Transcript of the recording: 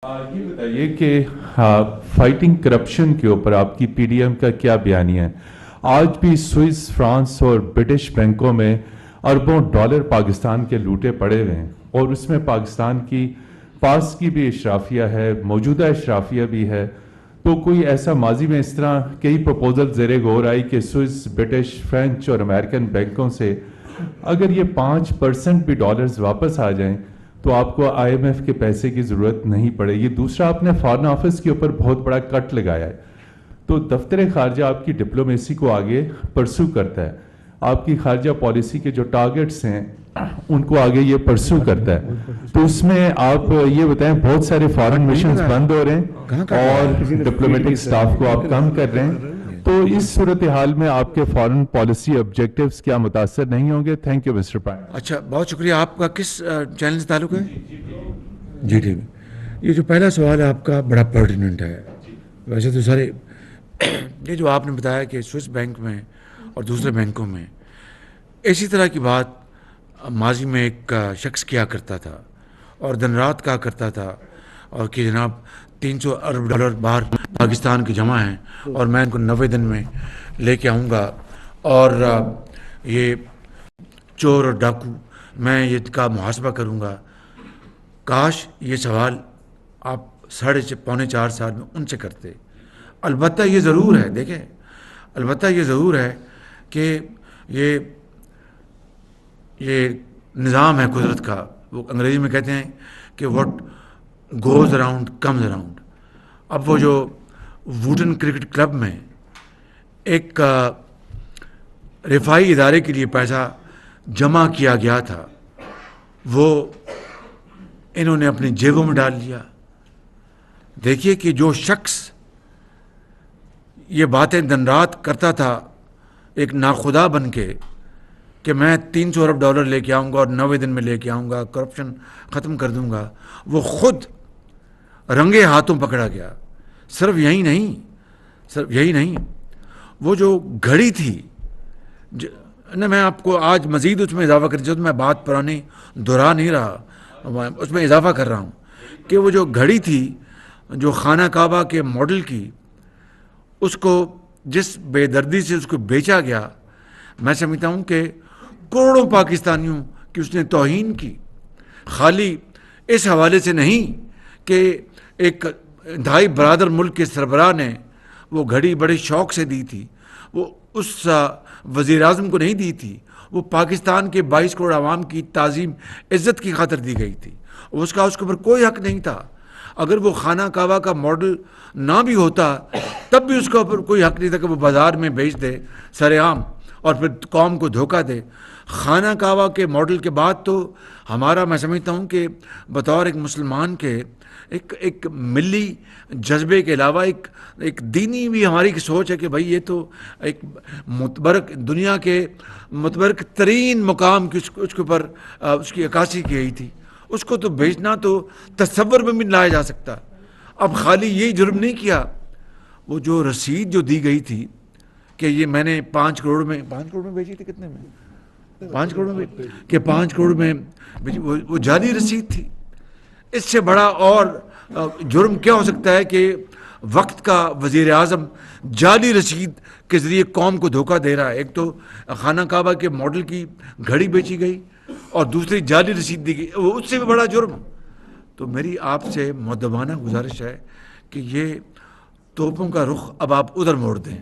ये बताइए कि फाइटिंग करप्शन के ऊपर आपकी पीडीएम का क्या बयानिया है। आज भी स्विस, फ्रांस और ब्रिटिश बैंकों में अरबों डॉलर पाकिस्तान के लूटे पड़े हुए हैं और उसमें पाकिस्तान की पास की भी इशराफिया है, मौजूदा इशराफिया भी है। तो कोई ऐसा माजी में इस तरह कई प्रपोजल ज़ेरे गौर आई कि स्विस, ब्रिटिश, फ्रेंच और अमेरिकन बैंकों से अगर ये 5% भी डॉलर्स वापस आ जाएं तो आपको आईएमएफ के पैसे की ज़रूरत नहीं पड़ेगी। दूसरा, आपने फॉरेन ऑफिस के ऊपर बहुत बड़ा कट लगाया है, तो दफ्तर खारजा आपकी डिप्लोमेसी को आगे परसू करता है, आपकी खारजा पॉलिसी के जो टारगेट्स हैं उनको आगे ये परसू करता है। तो उसमें आप ये बताएं, बहुत सारे फॉरेन मिशंस बंद हो रहे हैं और डिप्लोमेटिक स्टाफ को आप कम कर रहे हैं, तो इस सूरत हाल में आपके फॉरेन पॉलिसी ऑब्जेक्टिव्स क्या मुतासर नहीं होंगे? Thank you mister prime. अच्छा, बहुत शुक्रिया। आपका किस चैनल से ताल्लुक है? जी ठीक। ये जो पहला सवाल है आपका बड़ा पर्टिनेंट है। वैसे तो सारे ये जो आपने बताया कि स्विस बैंक में और दूसरे बैंकों में इसी तरह की बात माजी में एक शख्स किया करता था और दिन रात कहा करता था और कि जनाब 300 अरब डॉलर बाहर पाकिस्तान के जमा हैं और मैं इनको 90 दिन में लेके आऊँगा और ये चोर और डाकू मैं ये का मुहासबा करूँगा। काश ये सवाल आप 3.5-4 साल में उनसे करते। अलबत्ता ये ज़रूर है, देखें, अलबत्ता ये ज़रूर है कि ये निज़ाम है कुदरत का। वो अंग्रेज़ी में कहते हैं कि what goes around comes around. अब वो जो वुडन क्रिकेट क्लब में एक रिफाई इदारे के लिए पैसा जमा किया गया था, वो इन्होंने अपनी जेबों में डाल लिया। देखिए कि जो शख्स ये बातें दिन रात करता था एक नाखुदा बन के कि मैं 300 अरब डॉलर लेके आऊँगा और 90 दिन में लेके आऊँगा, करप्शन ख़त्म कर दूँगा, वो खुद रंगे हाथों पकड़ा गया। सिर्फ यही नहीं, वो जो घड़ी थी मैं आपको आज मज़ीद उसमें इजाफा कर, जो मैं बात पुरानी दोहरा नहीं रहा, उसमें इजाफा कर रहा हूँ कि वो जो घड़ी थी जो खाना काबा के मॉडल की, उसको जिस बेदर्दी से उसको बेचा गया, मैं समझता हूँ कि करोड़ों पाकिस्तानियों की उसने तौहीन की। खाली इस हवाले से नहीं कि एक इंतहाई बरादर मुल्क के सरबराह ने वो घड़ी बड़े शौक़ से दी थी, वो उस वज़ीर आज़म को नहीं दी थी, वो पाकिस्तान के 22 करोड़ आवाम की ताज़ीम इज़्ज़त की खातिर दी गई थी। उसके ऊपर कोई हक़ नहीं था। अगर वो खाना काबा का मॉडल ना भी होता तब भी उसका ऊपर कोई हक़ नहीं था कि वो बाज़ार में बेच दे सरेआम और फिर कौम को धोखा दे। खाना काबा के मॉडल के बाद तो हमारा, मैं समझता हूँ कि बतौर एक मुसलमान के एक मिली जज्बे के अलावा एक दीनी भी हमारी की सोच है कि भाई ये तो एक मुतबरक दुनिया के मुतबरक तरीन मुकाम की उसके ऊपर उसकी अक्कासी की गई थी, उसको तो बेचना तो तसव्वुर में भी नहीं लाया जा सकता। अब खाली यही जुर्म नहीं किया, वो जो रसीद जो दी गई थी कि ये मैंने 5 करोड़ में बेची थी, कितने में 5 करोड़ में, कि 5 करोड़ में वो जाली रसीद थी। इससे बड़ा और जुर्म क्या हो सकता है कि वक्त का वज़ीर आज़म जाली रसीद के ज़रिए कौम को धोखा दे रहा है। एक तो खाना काबा के मॉडल की घड़ी बेची गई और दूसरी जाली रसीद दी गई, वो उससे भी बड़ा जुर्म। तो मेरी आपसे मुअद्दबाना गुजारिश है कि ये तोपों का रुख अब आप उधर मोड़ दें।